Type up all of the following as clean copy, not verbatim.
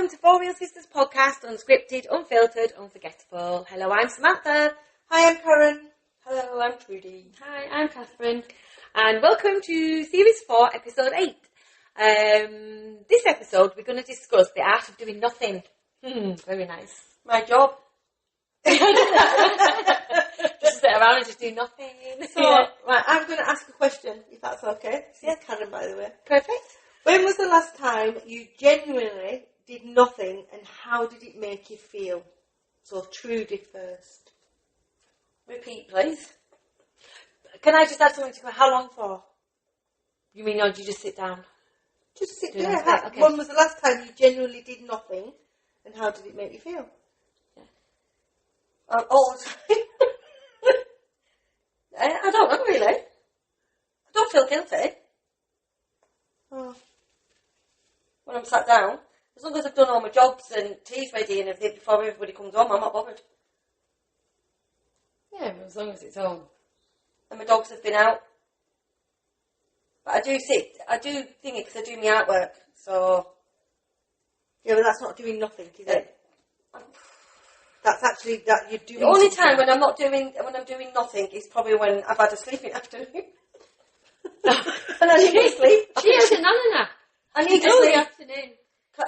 welcome to Four Real Sisters podcast, unscripted, unfiltered, unforgettable. Hello, I'm Samantha. Hi, I'm Karen. Hello, I'm Trudy. Hi, I'm Catherine. And welcome to Series 4, Episode 8. This episode, we're going to discuss the art of doing nothing. Very nice. My job. Just sit around and just do nothing. So, right, I'm going to ask a question, if that's okay. This is Karen, by the way. Perfect. When was the last time you genuinely did nothing, and how did it make you feel? So, Trudy first. Repeat, please. Can I just add something to how long for? You mean, or do you just sit down? Just sit Do there. nothing, okay. When was the last time you genuinely did nothing, and how did it make you feel? All the time. I don't know, really. I don't feel guilty Oh. when I'm sat down. As long as I've done all my jobs and tea's ready and everything before everybody comes home, I'm not bothered. Yeah, as long as it's home. And my dogs have been out. But I do think it because I do my artwork. So, Yeah, but that's not doing nothing, is it? That's actually that you're doing. the only something. time when I'm doing nothing is probably when I've had a sleeping afternoon. And I need to sleep. She has a nana. I need to In the sleep. afternoon.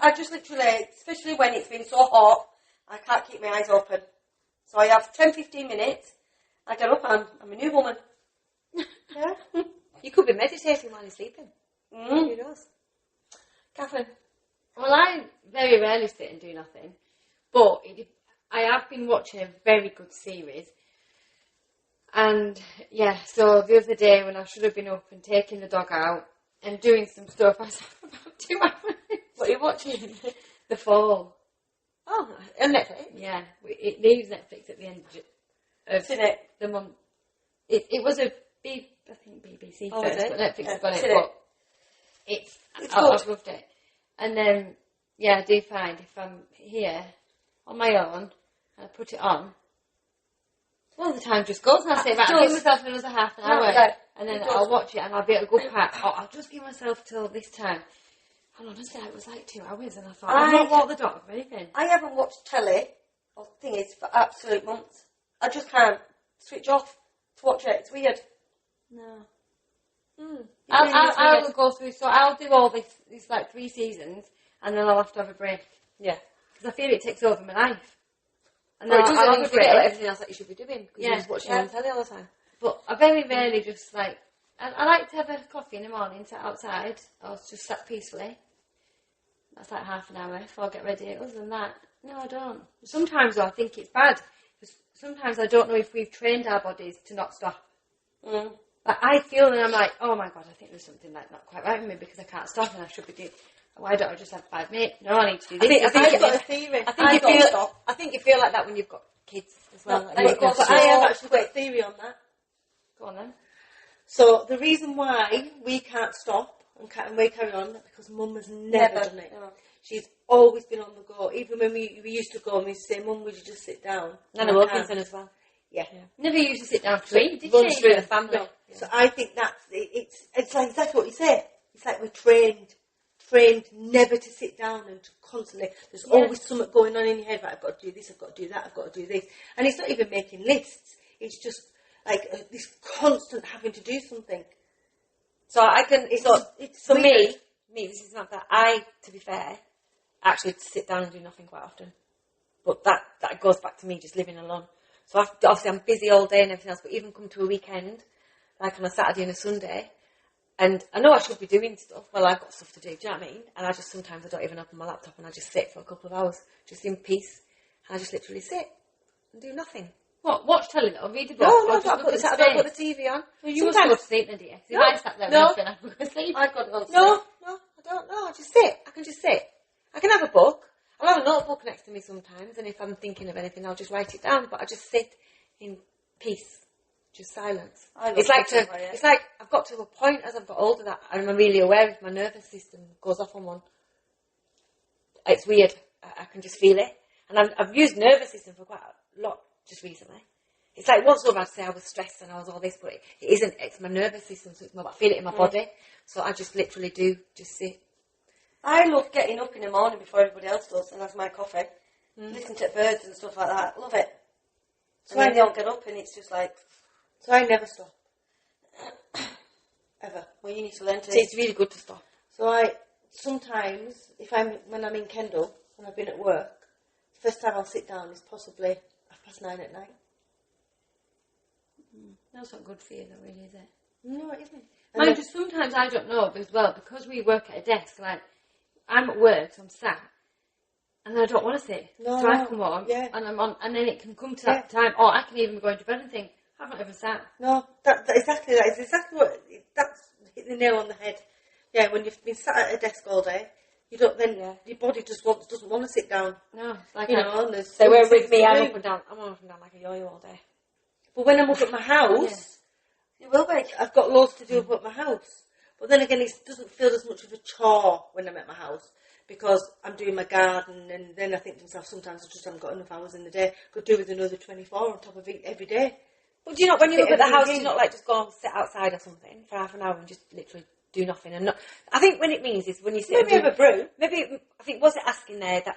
I just literally, especially when it's been so hot, I can't keep my eyes open. So I have 10-15 minutes. I get up and I'm a new woman. Yeah. You could be meditating while you're sleeping. Mm. Who knows? Catherine. Well, I very rarely sit and do nothing. But I have been watching a very good series. And, yeah, so the other day when I should have been up and taking the dog out and doing some stuff, I was about 2 hours. What are you watching? The Fall. Oh, on Netflix. Yeah, it leaves Netflix at the end of Seen it. the month. It was a I think BBC Oh, first, was it? but Netflix have got Seen it. it. But It's I've good. loved it. And then, yeah, I do find if I'm here on my own and I put it on, well, the time just goes and I say, right, I'll give myself another half an hour. yeah, And then it does. I'll watch it and I'll be at a good part. Oh, I'll just give myself till this time. And honestly, it was like 2 hours and I thought, I've not walked the dog or anything. I haven't watched telly or thingies for absolute months. I just can't switch off to watch it. It's weird. No. It I really is will weird. go through, so I'll do all these like 3 seasons and then I'll have to have a break. Yeah. Because I feel it takes over my life. And Well, then it I'll doesn't have you a forget about break. everything else that you should be doing because Yeah, you're just watching yeah. on telly all the time. But I very rarely just like, I like to have a coffee in the morning, sit outside, or just sit peacefully. That's like half an hour before I get ready. Other than that, no, I don't. Sometimes though, I think it's bad. Because sometimes I don't know if we've trained our bodies to not stop. Mm. But I feel and I'm like, oh my God, I think there's something like not quite right with me because I can't stop and I should be doing. Why don't I just have 5 minutes? No, I need to do this. I think I've got a theory. I think you feel like that when you've got kids as well. No, Like you've got But I have actually got a theory on that. Go on then. So the reason why we can't stop and we carry on is because Mum has never done it. No. She's always been on the go. Even when we used to go and we used to say, Mum, would you just sit down? Nana I Wilkinson can't. as well. Yeah. Never used to sit down to eat, did Runs she? through the family. No. So I think that's it's like exactly what you say. It's like we're trained never to sit down and to constantly. There's always something going on in your head. Right, I've got to do this. I've got to do that. I've got to do this. And it's not even making lists. It's just like this constant having to do something. So I can. It's For weird. me, this is not that. I, to be fair, actually sit down and do nothing quite often. But that goes back to me just living alone. So obviously I'm busy all day and everything else. But even come to a weekend, like on a Saturday and a Sunday, and I know I should be doing stuff. Well, I've got stuff to do. Do you know what I mean? And I just sometimes I don't even open my laptop and I just sit for a couple of hours, just in peace. And I just literally sit and do nothing. What? Watch telly though? Read a book? No, or I just don't look put at the space? TV on. Well, you must Sometimes- go to sleep then, do you? 'Cause No. if I sat there No. and I'd go to sleep. I've got it on. No, I don't know. I just sit. I can just sit. I can have a book. I'll have a notebook next to me sometimes, and if I'm thinking of anything, I'll just write it down. But I just sit in peace, just silence. I love It's like sitting by it. it's like I've got to a point as I've got older that I'm really aware if my nervous system goes off on one. It's weird. I can just feel it, and I've used nervous system for quite a lot just recently. It's like once over I'd say I was stressed and I was all this, but it isn't. It's my nervous system, so it's more about I feel it in my body. So I just literally do just sit. I love getting up in the morning before everybody else does and have my coffee. Listen to birds and stuff like that. Love it. So and then they all get up and it's just like... So I never stop. Ever. Well, you need to learn to... It's really good to stop. So sometimes, when I'm in Kendal, when I've been at work, the first time I'll sit down is possibly 9:30 at night. That's not good for you, though, really, is it? No, it isn't. Mind you, sometimes I don't know as well, because we work at a desk, like, I'm at work, so I'm sat, and then I don't want to sit. No, so I come on, and I'm on, and then it can come to that time, or I can even be going to bed and think, I've not ever sat. No, that is exactly what, that's hit the nail on the head. Yeah, when you've been sat at a desk all day, you don't then, your body just doesn't want to sit down. No, it's like, and there's So we're with me, I'm up and down like a yo-yo all day. But when I'm up at my house, You will be. I've got loads to do up at my house. But then again, it doesn't feel as much of a chore when I'm at my house because I'm doing my garden, and then I think to myself, sometimes I just haven't got enough hours in the day. Could do with another 24 on top of it every day. But do you not, when you look at the house, do you everything. not like just go and sit outside or something for half an hour and just literally do nothing? And not, I think when it means is when you sit Maybe and have a brew. maybe, I think, was it asking there that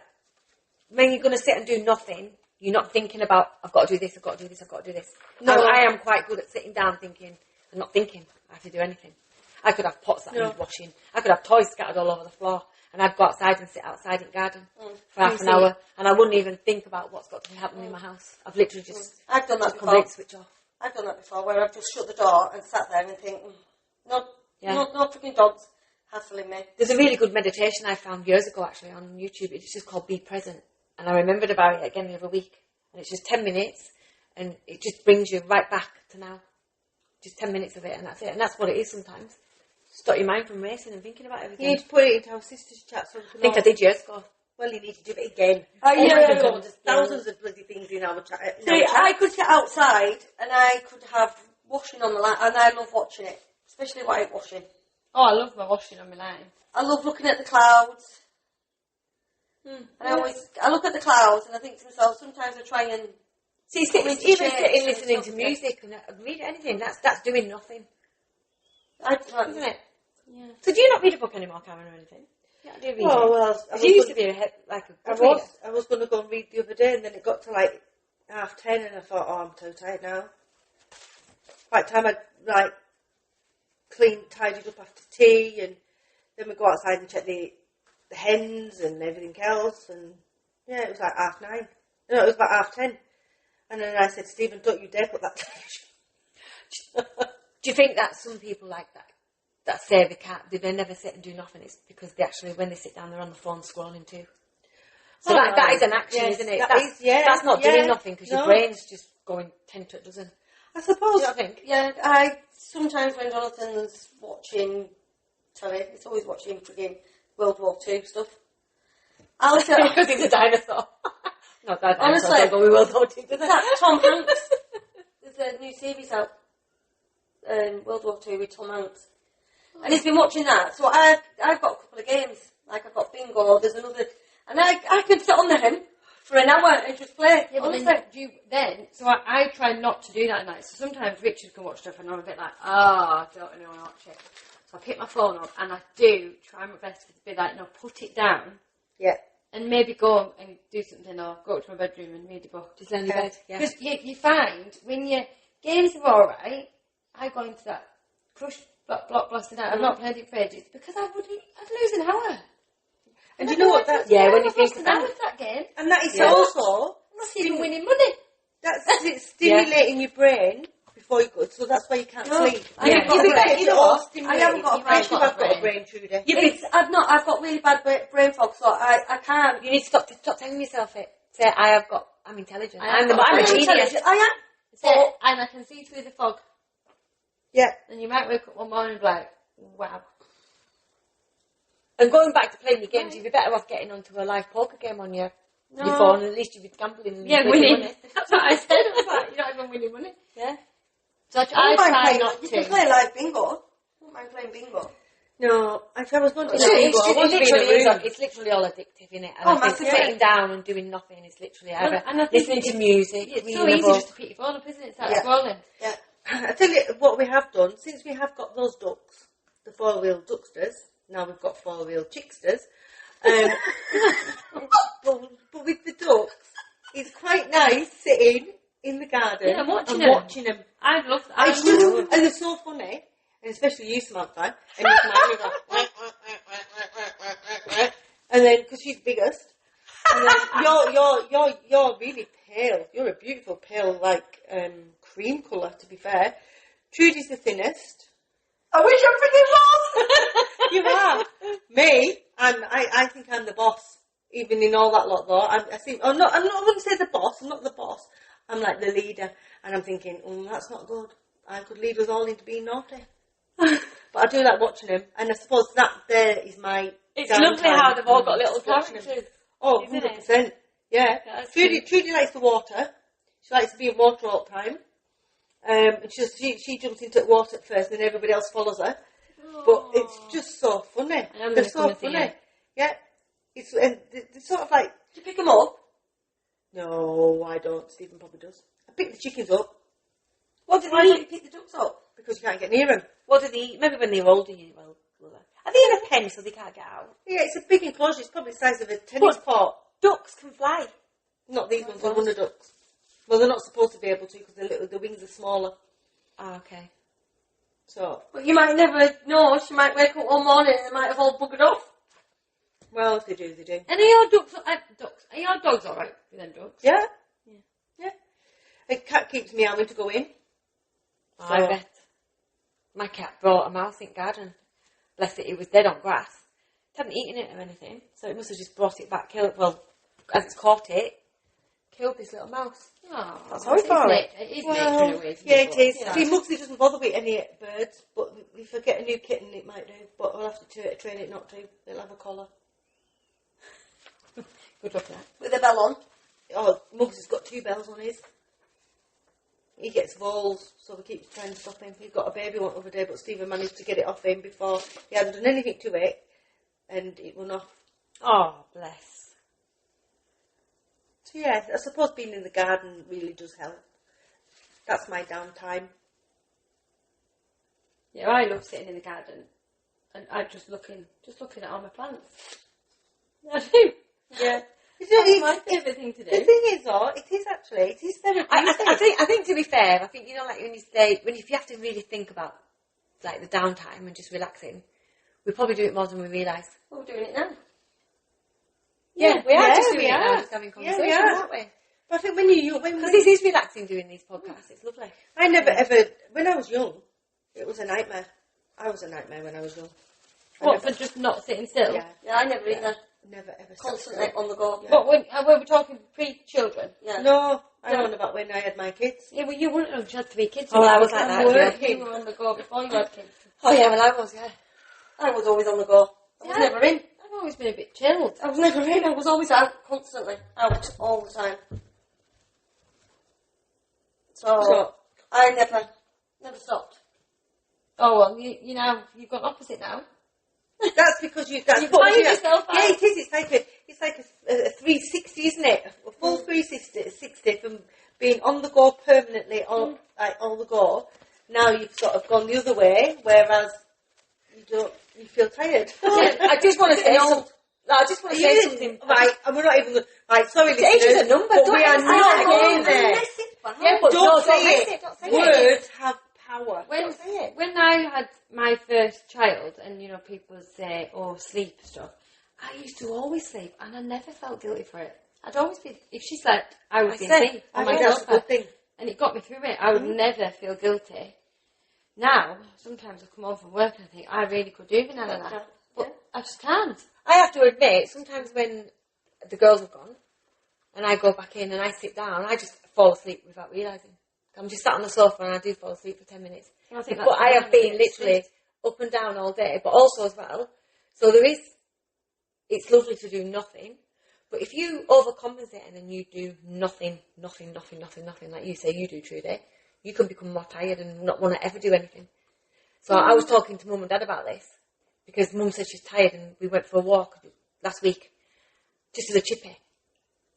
when you're going to sit and do nothing, you're not thinking about, I've got to do this, I've got to do this, I've got to do this. No. I am quite good at sitting down thinking, and not thinking I have to do anything. I could have pots that I need washing. I could have toys scattered all over the floor. And I'd go outside and sit outside in the garden for half an hour. And I wouldn't even think about what's got to happen in my house. I've literally just... I've done that just before. completely switch off. I've done that before, where I've just shut the door and sat there and think, no freaking dogs hassling me. There's a really good meditation I found years ago, actually, on YouTube. It's just called Be Present. And I remembered about it again the other week. And it's just 10 minutes. And it just brings you right back to now. Just 10 minutes of it, and that's it. And that's what it is sometimes. Stop your mind from racing and thinking about everything. You need to put it into our sister's chat. So I think I did years ago. Well, you need to do it again. Oh, my yeah. God, there's thousands of bloody things in our chat. See, I could sit outside and I could have washing on the line, and I love watching it, especially white washing. oh, I love my washing on my line. I love looking at the clouds. And I look at the clouds and I think to myself, sometimes I try and... See, it's even sitting listening to music and read anything, that's doing nothing. Isn't it? Yeah. So do you not read a book anymore, Karen, or anything? Yeah, I do read it. Well, You used to be like a I good reader. was going to go and read the other day, and then it got to like 10:30, and I thought, oh, I'm too tired now. By the time I tidied up after tea, and then we go outside and check the hens and everything else, and it was like 9:30. No, it was about 10:30. And then I said, Stephen, don't you dare put that television. Do you think that some people like that say they never sit and do nothing, it's because they actually, when they sit down, they're on the phone scrolling too? So that is an action, isn't it? That's not doing nothing, because your brain's just going 10 to a dozen. I suppose. Do you not think? Yeah, I sometimes when Jonathan's watching telly, he's always watching frigging World War II stuff. I'll sit Because he's a dinosaur. Not that dinosaur, Honestly, but we will go to that Tom Hanks. There's a new series out, World War II with Tom Hanks, and he's been watching that. So I've got a couple of games, like I've got bingo. There's another, and I can sit on them for an hour and just play. Yeah, but so I try not to do that at night. So sometimes Richard can watch stuff and I'm a bit like, I don't really want to watch it. So I pick my phone up and I do try my best to be like, no, put it down. Yeah. And maybe go and do something or go up to my bedroom and read a book. Just lay in your bed, yeah. Because you find when your games are alright, I go into that crush block blasted out. I've not played it for ages because I'd lose an hour. And you know what? That's when you I've think lost an about hour it. with that game. And that is also I'm not even winning money. that's it's stimulating your brain before you go. So that's why you can't sleep. I haven't got I haven't got a brain. I've got a brain, Trudy. I've got really bad brain fog, so I can't. You need to stop telling yourself it. Say, I'm intelligent. I'm a I'm genius. intelligent. I am. And I can see through the fog. Yeah. And you might wake up one morning and be like, wow. And going back to playing your games, you'd be better off getting onto a live poker game on your phone, and at least you'd be gambling and making winning. money. That's what I said. I was like, you're not even winning money. Yeah. So I try not You to. can play live bingo. I don't mind playing bingo. No, if I was going to It's literally all addictive, isn't it? And I think massively. sitting down and doing nothing is literally either and I think listening to music. It's so easy just to pick your phone up, isn't it? Start scrolling. Yeah. I tell you what we have done, since we have got those ducks, the 4-wheel ducksters, now we've got 4-wheel chicksters. But with the ducks, it's quite nice sitting in the garden Yeah, watching and them. watching them. I'd love that. It's just, and they're so funny, and especially you, Samantha. And, you can and then, because she's biggest, and then you're really pale. You're a beautiful pale, like cream colour. To be fair, Trudy's the thinnest. I wish everything was. You are. Me, I think I'm the boss, even in all that lot though. I wouldn't say the boss, I'm not the boss. I'm like the leader. And I'm thinking, that's not good. I could lead us all into being naughty. But I do like watching him. And I suppose that there is my It's downtime. lovely how they've all got little Just watching him. characters. Oh, Isn't it? 100%. Yeah. That's Trudy likes the water. She likes to be in water all the time. And she jumps into the water at first, and then everybody else follows her. But it's just so funny. I'm They're gonna come so and see funny. it. Yeah. And they're sort of like, Do you pick them up? no, I don't. Stephen probably does. I pick the chickens up What do Why they don't eat? you Pick the ducks up. because you can't get near them. What do they eat? Maybe when they're older, you will. Are they in a pen so they can't get out? Yeah, it's a big enclosure. It's probably the size of a tennis court. Ducks can fly. Not these ones, they're wonder ducks. Well, they're not supposed to be able to because the wings are smaller. Oh, okay. So, But you might never know. She might wake up one morning and they might have all buggered off. well, if they do, they do. And are your ducks? Are your dogs all right with them ducks? Yeah. Yeah. A cat keeps meowing to go in. Oh, So- I bet. My cat brought a mouse in garden. Bless it, it was dead on grass. It hadn't eaten it or anything, so it must have just brought it back, killed. Well, as it's caught it, killed this little mouse. Oh, That's horrible. Isn't it? It is nature in a way. isn't yeah, it is. Yeah. See, Muggsy doesn't bother with any birds, but if I get a new kitten, it might do. But I'll have to train it not to. It'll have a collar. Good luck with that. With a bell on. Oh, Muggsy's got 2 bells on his. He gets voles, so we keep trying to stop him. He got a baby one the other day, but Stephen managed to get it off him before he hadn't done anything to it, and it went off. Oh, bless. So yeah, I suppose being in the garden really does help. That's my downtime. Yeah, I love sitting in the garden and I'm just looking at all my plants. I do. Yeah. It's my favourite thing to The do. thing is, though, it is therapeutic. I think to be fair, I think, you know, like when you say, if you have to really think about, like, the downtime and just relaxing, we probably do it more than we realise. Well, we're doing it now. Yeah, we are yeah, just doing we it now, are. just having Yeah, conversations, we are. aren't we? But I think when Because this is relaxing doing these podcasts, it's lovely. I never ever, when I was young, it was a nightmare. I was a nightmare when I was young. What, for just not sitting still? Yeah, Yeah, I never either. never ever. sat Constantly still. on the go. Yeah. What, when we're talking pre-children? Yeah. No, I don't know about when I had my kids. Yeah, well, you wouldn't have had 3 kids. Oh, I was like that, You were on the go before you had kids. Oh yeah, well I was, yeah. I was always on the go. I was Yeah. never in. I've always been a bit chilled. I was never in. I was always out, constantly. Out, all the time. So, I never stopped. Oh, well, you've got opposite now. That's because you. You find yourself Yeah, out. it is. It's like a 360, isn't it? A full 360 from being on the go permanently, on the go. Now you've sort of gone the other way, whereas you feel tired. I just want to say something. I just want to say something. Right, and we're not even. Right, sorry, Age is listeners. a number. But Don't we are say not that going again. there. Yeah, but Don't say miss it. Don't say it. Words have power. When I had my first child, and people say, "Oh, sleep stuff," I used to always sleep, and I never felt guilty for it. I'd always be, if she slept, I would be asleep I on my think that's a sofa, good thing. and it got me through it. I would never feel guilty. Now, sometimes I come home from work and I think I really could do with none of that, but I just can't. I have to admit, sometimes when the girls have gone, and I go back in and I sit down, I just fall asleep without realising. I'm just sat on the sofa and I do fall asleep for 10 minutes. And I think But I have been literally up and down all day, but also as well. So it's lovely to do nothing. But if you overcompensate and then you do nothing, like you say you do, Trudy, you can become more tired and not want to ever do anything. So I was talking to Mum and Dad about this, because Mum said she's tired, and we went for a walk last week, just as a chippy.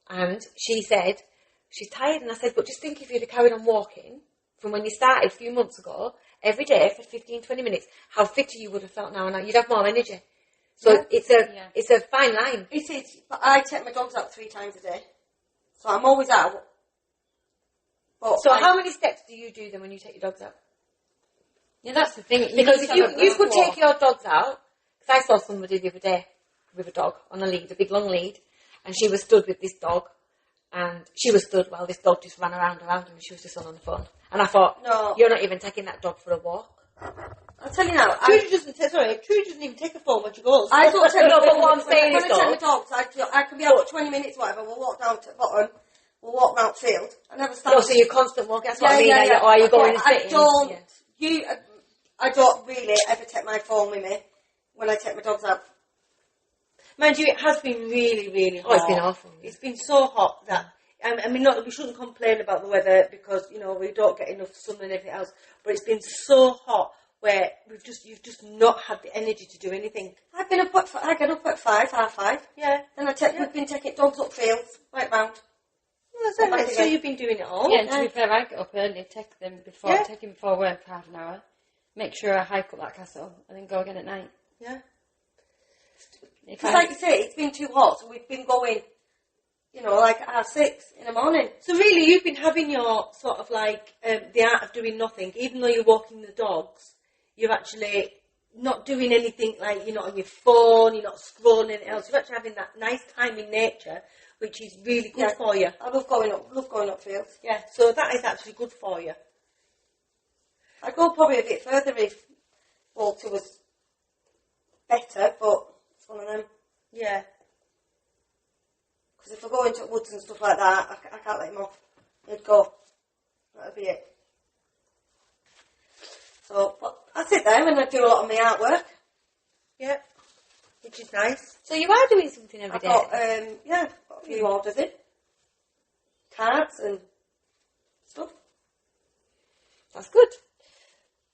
And she said she's tired, and I said, but just think if you'd have carried on walking from when you started a few months ago, every day for 15, 20 minutes, how fitter you would have felt now, and you'd have more energy. So Yeah. it's a fine line. It is, but I take my dogs out 3 times a day. So I'm always out. But So how many steps do you do then when you take your dogs out? Yeah, that's the thing. You Because need if to you have a you good could walk. take your dogs out, because I saw somebody the other day with a dog on a lead, a big long lead, and she was stood with this dog, and she was stood while this dog just ran around her, and she was just on the phone. And I thought, No. you're not even taking that dog for a walk. I'll tell you now. Trudy doesn't even take a phone when she goes. I don't take No, my but what I'm saying when is, I take my though- dogs, I can be out for 20 minutes, whatever. We'll walk down to the bottom. We'll walk round field. I never stand. No, so you're constant walking. That's what I mean. Or are you going and I sitting? don't. Yeah. I don't really ever take my phone with me when I take my dogs out. Mind you, it has been really, really hot. Oh, it's been awful. It's been so hot that, I mean, we shouldn't complain about the weather because, you know, we don't get enough sun and everything else, but it's been so hot where you've just not had the energy to do anything. I get up at 5:30. Yeah. Then we've been taking dogs up fields, right round. Well, that's Back it. So again. you've been doing it all. Yeah, and to be fair, I get up early, take them before work for half an hour, make sure I hike up that castle, and then go again at night. Yeah. Because like you say, it's been too hot, so we've been going, you know, like at 6 in the morning. So really, you've been having your sort of like the art of doing nothing. Even though you're walking the dogs, you're actually not doing anything, like you're not on your phone, you're not scrolling anything else. You're actually having that nice time in nature, which is really good for you. I love going up fields. Yeah, so that is actually good for you. I'd go probably a bit further if Walter was better, but it's one of them. Yeah. Because if I go into woods and stuff like that, I can't let him off. He'd go. That'd be it. So, but I sit there and I do a lot of my artwork. Yeah. Which is nice. So you are doing something every I've day. got, got a few orders in. Cards and stuff. That's good.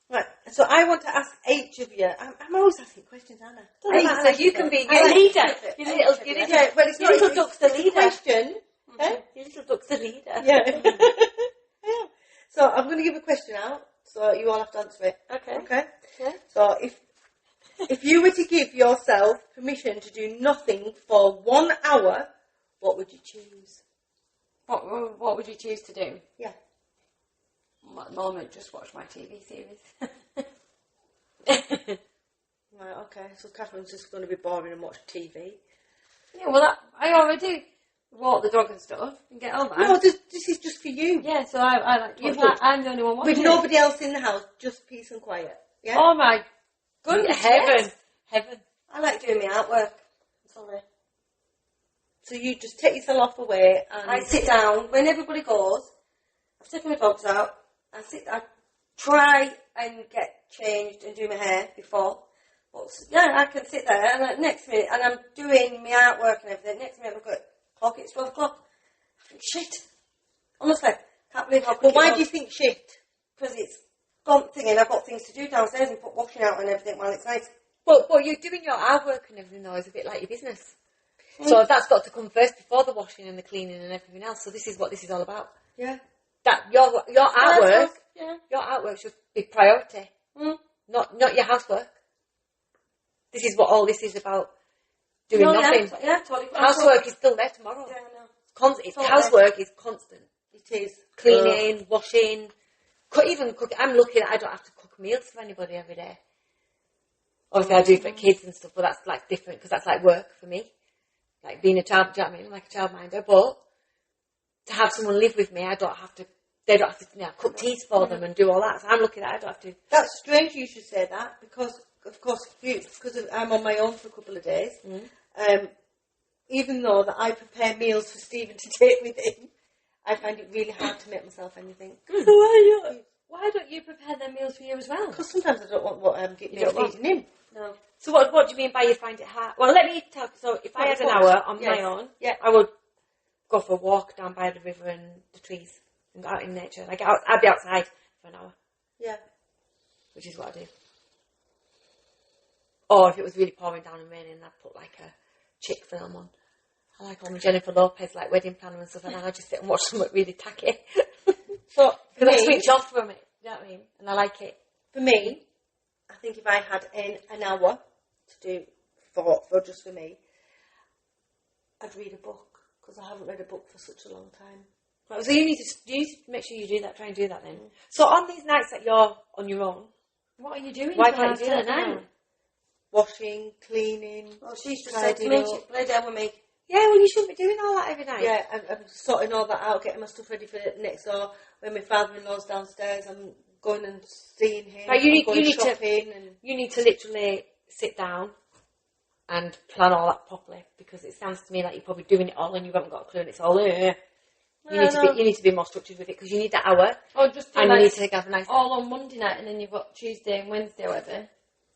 Right, so I want to ask each of you. I'm always asking questions, aren't I? Right, so you can be I your like leader. it. Your I little, like your it. little, Yeah, well, it's your not. little duck's the It's a leader. question. Eh? Your little duck's the leader. Yeah. Yeah. So I'm going to give a question out, so you all have to answer it. Okay. Okay. Yeah. So if you were to give yourself permission to do nothing for 1 hour, what would you choose? What would you choose to do? Yeah. At the moment, just watch my TV series. Right. Okay. So Catherine's just going to be boring and watch TV. Yeah, well, I already walk the dog and stuff and get home. No, this is just for you. Yeah, so I like to You watch would. that. I'm the only one watching With it. nobody else in the house, just peace and quiet. Yeah. Oh my goodness, Heaven. yes. Heaven. I like doing my artwork. Sorry. So you just take yourself off away and I sit down when everybody goes. I've taken my dogs out. I try and get changed and do my hair before. But yeah, I can sit there and next minute, and I'm doing my artwork and everything. Next minute, I look at the clock. It's 12 o'clock. I think shit. Honestly, can't believe how quick. But why do you think shit? Because it's gone thinking I've got things to do downstairs and put washing out and everything while it's nice. But you're doing your artwork and everything though is a bit like your business. So that's got to come first before the washing and the cleaning and everything else. So this is what this is all about. Yeah. That your artwork, Yeah. your artwork should be priority, not your housework. This is what all this is about. Doing nothing. Yeah, totally. Housework is still there tomorrow. Yeah, I know. It's Totally. housework is constant. It is. Cleaning, washing, even cooking. I'm lucky that I don't have to cook meals for anybody every day. Obviously, I do for kids and stuff, but that's like different because that's like work for me. Like being a child, do you know what I mean? Like a childminder. But to have someone live with me, they don't have to cook teas for them and do all that. So I'm lucky that I don't have to. That's strange you should say that because, of course, because I'm on my own for a couple of days. Even though that I prepare meals for Stephen to take with him, I find it really hard to make myself anything. So why don't you prepare their meals for you as well? Because sometimes I don't want what I'm getting don't want- feeding him. No. So what do you mean by you find it hard? Well, let me tell. So if I had an hour on my own, I would go for a walk down by the river and the trees and go out in nature. Like I'd be outside for an hour, Yeah. which is what I do. Or if it was really pouring down and raining, I'd put like a chick film on. I like all my Jennifer Lopez, like Wedding Planner and stuff, and then I just sit and watch something really tacky. So Because I switch off from it, you know what I mean? And I like it. for me, I think if I had an hour to do thought for just for me, I'd read a book because I haven't read a book for such a long time. Right, so you need to make sure you do that. Try and do that then. So on these nights that you're on your own, What are you doing? why till can't you do after that now? night? Washing, cleaning. Well, she's just said to me, she played down with me. Yeah, well, you shouldn't be doing all that every night. Yeah, I'm sorting all that out, getting my stuff ready for next door. When my father-in-law's downstairs, I'm going and seeing him. Right, you I'm going need to- shopping and You need to literally sit down and plan all that properly, because it sounds to me like you're probably doing it all and you haven't got a clue and it's all you need to be more structured with it, because you need that hour Or just do and you like need to have a nice. all on Monday night, and then you've got Tuesday and Wednesday or whatever.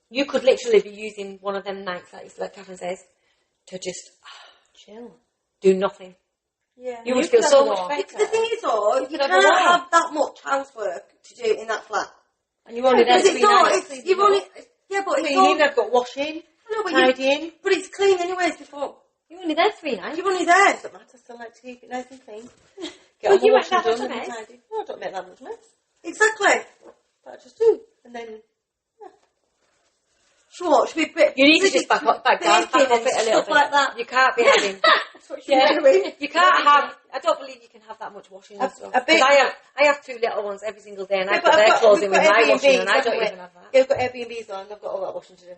You could literally be using one of them nights, like Catherine says, to just Chill. do nothing. yeah. You would could feel have so a much walk. better. The thing is, though, you could have can't a walk. have that much housework to do in that flat. And you're only there Because 3 it's not, nights. it's, you've only, yeah, but it's Cleaning, all, I've got washing, no, but, tidying. but it's clean anyways before. You're only there 3 nights. You're only there. Doesn't matter, I still like to keep it nice and clean. Well, Get all you my make washing that much done and mess. tidy. No, I don't make that much mess. Exactly. But I just do. And then, Sure, should be You need to just back down, back off it a little bit. like that. You can't be having. That's what she's Yeah, doing. you can't have. I don't believe you can have that much washing and stuff. I bet- 'Cause I have 2 little ones every single day, and I Yeah, put but their I've clothes we've in with my washing, and I don't haven't we? even have that. Yeah, we've got Airbnbs on, and I've got all that washing to do.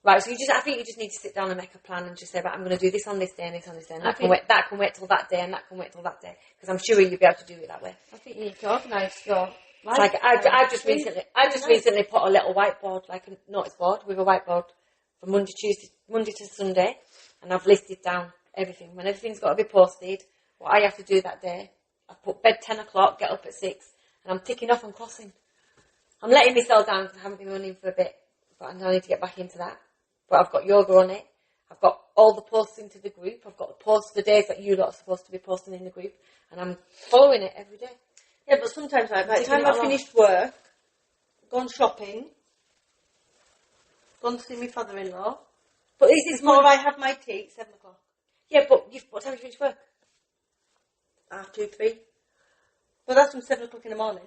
Right, so I think you just need to sit down and make a plan and just say, right, I'm going to do this on this day and this on this day, and I that can wait till that day, and that can wait till that day, because I'm sure you'll be able to do it that way. I think you need to organise your life. Like I just recently put a little whiteboard, like a notice board with a whiteboard for Monday to Sunday, and I've listed down everything. When everything's got to be posted, what I have to do that day. I put bed 10 o'clock, get up at 6, and I'm ticking off and crossing. I'm letting myself down because I haven't been running for a bit, but I need to get back into that. But I've got yoga on it. I've got all the posts into the group. I've got the posts for the days that you lot are supposed to be posting in the group, and I'm following it every day. Yeah, but sometimes, like, by the Taking time it I've along. finished work, gone shopping, gone to see my father-in-law, But this is before more. I have my tea, it's 7 o'clock. Yeah, but what time do you finish work? 2, 3. Well, that's from 7 o'clock in the morning.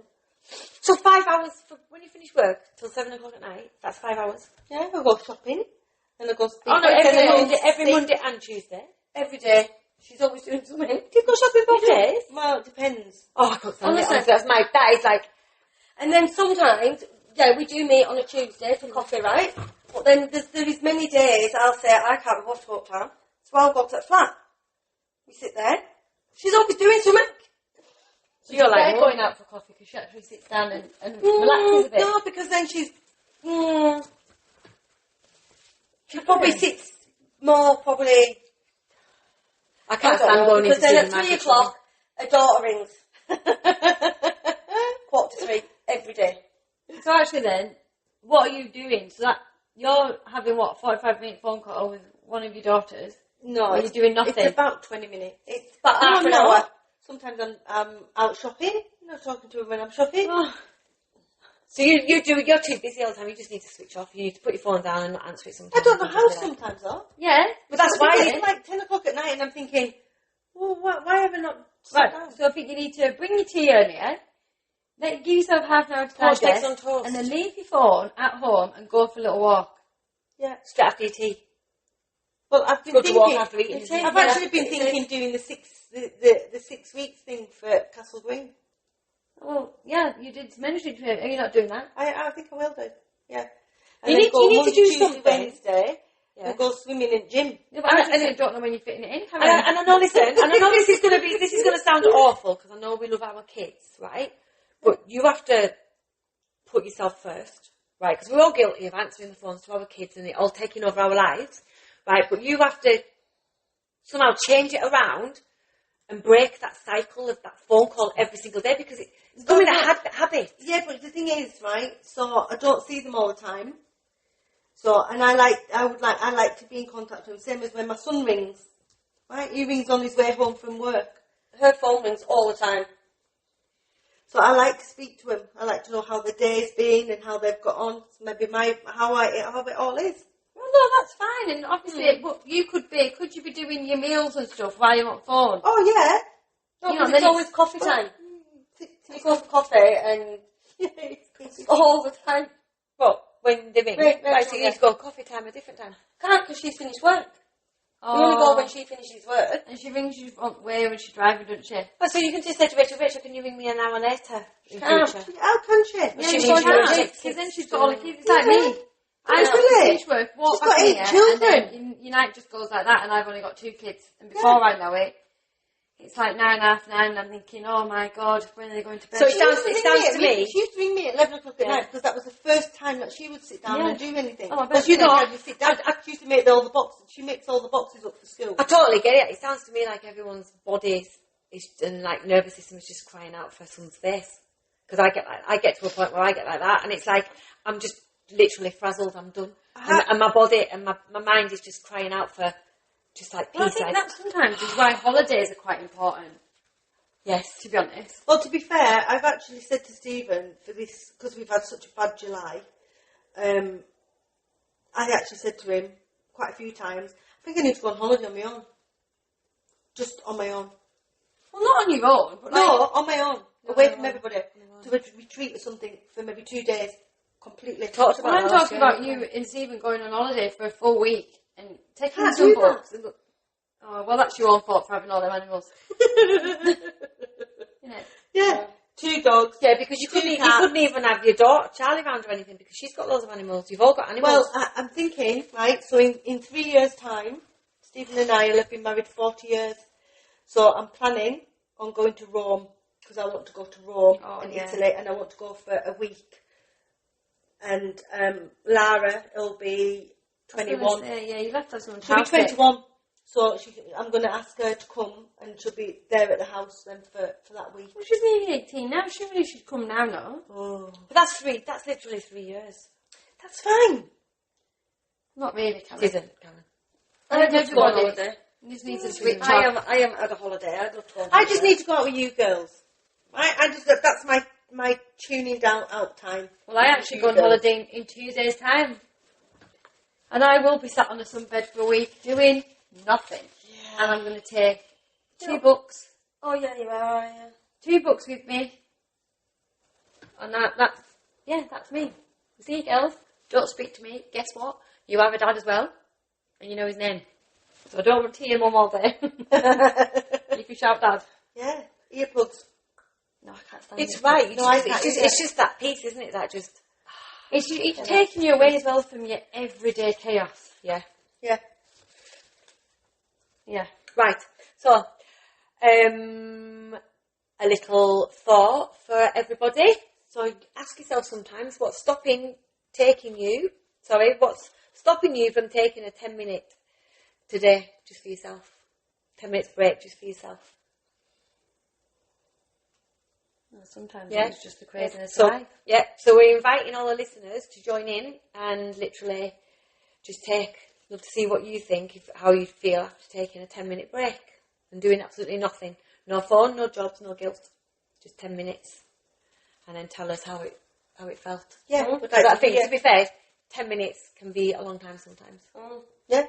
So 5 hours for when you finish work till 7 o'clock at night. That's 5 hours. Yeah, I go shopping, and I go speak. Oh no, every Monday and Tuesday. Every day. She's always doing something. Do you go shopping both days? Well, it depends. Oh, I can't stand it. Honestly. Honestly, that is like. And then sometimes, yeah, we do meet on a Tuesday for coffee, right? But then there is many days I'll say, I can't be bothered to walk down, so I'll go to the flat. We sit there. She's always doing something. So you're like, They're going out for coffee because she actually sits down and relaxes a bit. No, because then she probably sits more, probably. I can't I don't stand know, going into because then at 3 supermarkets. o'clock, her daughter rings. 2:45 every day. So actually then, what are you doing? So that you're having what, 45-minute phone call with one of your daughters? No, Or you're doing nothing? It's about 20 minutes. It's about half an No. hour. Sometimes I'm out shopping. Talking to her when I'm shopping. Oh, So you're too busy all the time. You just need to switch off. You need to put your phone down and not answer it sometimes. I don't know and how just be like- sometimes though. yeah. But that's why It's you. like 10 o'clock at night and I'm thinking, well, why have I not sat Right, down? so I think you need to bring your tea earlier, then give yourself half an hour to Toast, eggs digest, on toast. and then leave your phone at home and go for a little walk. Yeah. Straight after your tea. Well, I've been Good to walk thinking. after eating. It is. I've Yeah, actually been it is. thinking doing the 6 weeks thing for Castle Green. Well, yeah, you did mention it. Are you not doing that? I think I will do. Yeah. You then need- go you need to Monday, do Tuesday, something. Wednesday. Yeah. And go swimming in gym. Yeah, but I don't know when you're fitting it in, Karen. And I know, listen, and I know this is going to sound awful because I know we love our kids, right? But you have to put yourself first, right? Because we're all guilty of answering the phones to our kids and it all taking over our lives, right? But you have to somehow change it around and break that cycle of that phone call every single day because it's becoming a habit. Yeah, but the thing is, right, so I don't see them all the time. So, and I like to be in contact with them. Same as when my son rings, right? He rings on his way home from work. Her phone rings all the time. So I like to speak to him. I like to know how the day's been and how they've got on. Maybe how it all is. Well, no, that's fine. And obviously, but could you be doing your meals and stuff while you're on phone? Oh yeah. No, You know, because then it's always coffee time. You go for coffee and it's all the time. But when they ring? Right, So you yeah. need to go coffee time a different time. Can't because she's finished work. Oh. We only go when she finishes work. And she rings you way when she's driving, doesn't she? Oh, so you can just say to Rachel, can you ring me an hour later in Can't. future? How can she? She Yeah, means she you can't, take because then kids she's got all the kids. It's like Yeah. me. I Yeah. just finish work, walk She's back got 8 here, children. and then your night just goes like that, and I've only got 2 kids. And before I know it, it's like 9, half 9, and I'm thinking, oh my God, when are they going to bed? So it sounds to me. She used to ring me at 11 o'clock at Yeah. night because that was the first time that she would sit down Yeah. and do anything. Oh, I bet Because you she know did. how you sit down. She used to make all the boxes. She makes all the boxes up for school. I totally get it. It sounds to me like everyone's body and like nervous system is just crying out for some space. Because I get to a point where I get like that, and it's like I'm just literally frazzled. I'm done, and my body and my mind is just crying out for just like peace. Well, I think that sometimes is why holidays are quite important, yes, to be honest. Well, to be fair, I've actually said to Stephen for this, because we've had such a bad July, I actually said to him quite a few times, I think I need to go on holiday on my own. Just on my own. Well, not on your own, but No, like, on my own. Away from everybody. To a retreat or something for maybe 2 days. Completely. Talked well, about I'm that talking last about year. you and Stephen going on holiday for a full week and taking Can't some do that. books. And oh, well, that's your own fault for having all them animals. Isn't it? Yeah. 2 dogs. Yeah, because you 2 couldn't cats. even have your daughter Charlie around or anything because she's got loads of animals. You've all got animals. Well, I'm thinking, right, so in 3 years' time, Stephen and I will have been married 40 years. So I'm planning on going to Rome, because I want to go to Rome and yeah. Italy, and I want to go for a week. And Lara will be I was gonna 21. say, yeah, you left us on She'll be house sick. 21. So I'm going to ask her to come, and she'll be there at the house then for that week. Well, she's nearly 18 now. She really should come now, no? Oh, but that's literally 3 years. that's fine. Not really, Karen. It isn't, Karen. I love to go on Everybody holiday. just needs a switch I off. am at a holiday. I'd love to go on I holiday. just need to go out with you girls. That's my tuning down out time. Well, I actually go on holiday in 2 days' time. And I will be sat on a sunbed for a week doing nothing. Yeah. And I'm going to take 2 books. Oh, yeah, you are, yeah. 2 books with me. And that's me. You see, girls, don't speak to me. Guess what? You have a dad as well. And you know his name. So I don't want to hear mum all day. You can shout dad. Yeah, earplugs. No, I can't stand It's it. right. No, I can't It's just that peace, isn't it? That just It's taking you away as well from your everyday chaos. yeah. Yeah. Yeah. Right. So, a little thought for everybody. So ask yourself sometimes what's stopping from taking a 10-minute today just for yourself. 10 minutes break just for yourself. Well, sometimes Yeah. it's just the craziness So, of life. yeah. So we're inviting all the listeners to join in and literally just love to see what you think, how you feel after taking a 10-minute break and doing absolutely nothing. No phone, no jobs, no guilt. Just 10 minutes. And then tell us how it felt. Yeah. Mm. Because I think, to be fair, 10 minutes can be a long time sometimes. Yeah.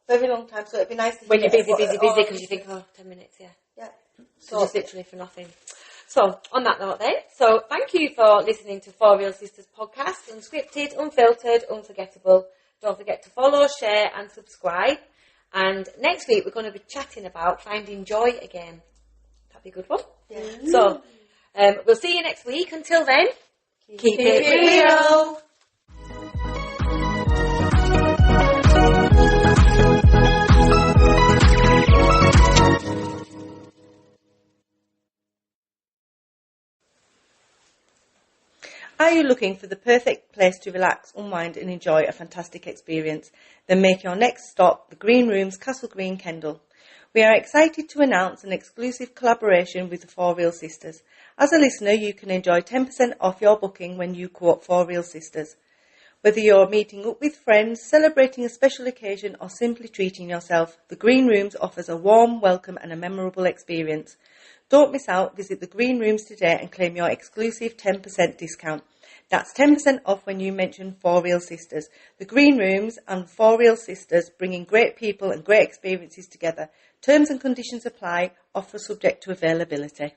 Very long time, so it'd be nice to When you're hear busy, what- because you think, 10 minutes, yeah. Yeah. So just literally for nothing. So, on that note then, so thank you for listening to 4 Real Sisters podcast, unscripted, unfiltered, unforgettable. Don't forget to follow, share and subscribe. And next week we're going to be chatting about finding joy again. That'd be a good one. Yeah. So, we'll see you next week. Until then, keep it it real. Are you looking for the perfect place to relax, unwind and enjoy a fantastic experience? Then make your next stop the Green Rooms, Castle Green, Kendal. We are excited to announce an exclusive collaboration with the 4 Real Sisters. As a listener, you can enjoy 10% off your booking when you quote 4 Real Sisters. Whether you're meeting up with friends, celebrating a special occasion or simply treating yourself, the Green Rooms offers a warm welcome and a memorable experience. Don't miss out. Visit the Green Rooms today and claim your exclusive 10% discount. That's 10% off when you mention 4 Real Sisters. The Green Rooms and 4 Real Sisters, bringing great people and great experiences together. Terms and conditions apply. Offer subject to availability.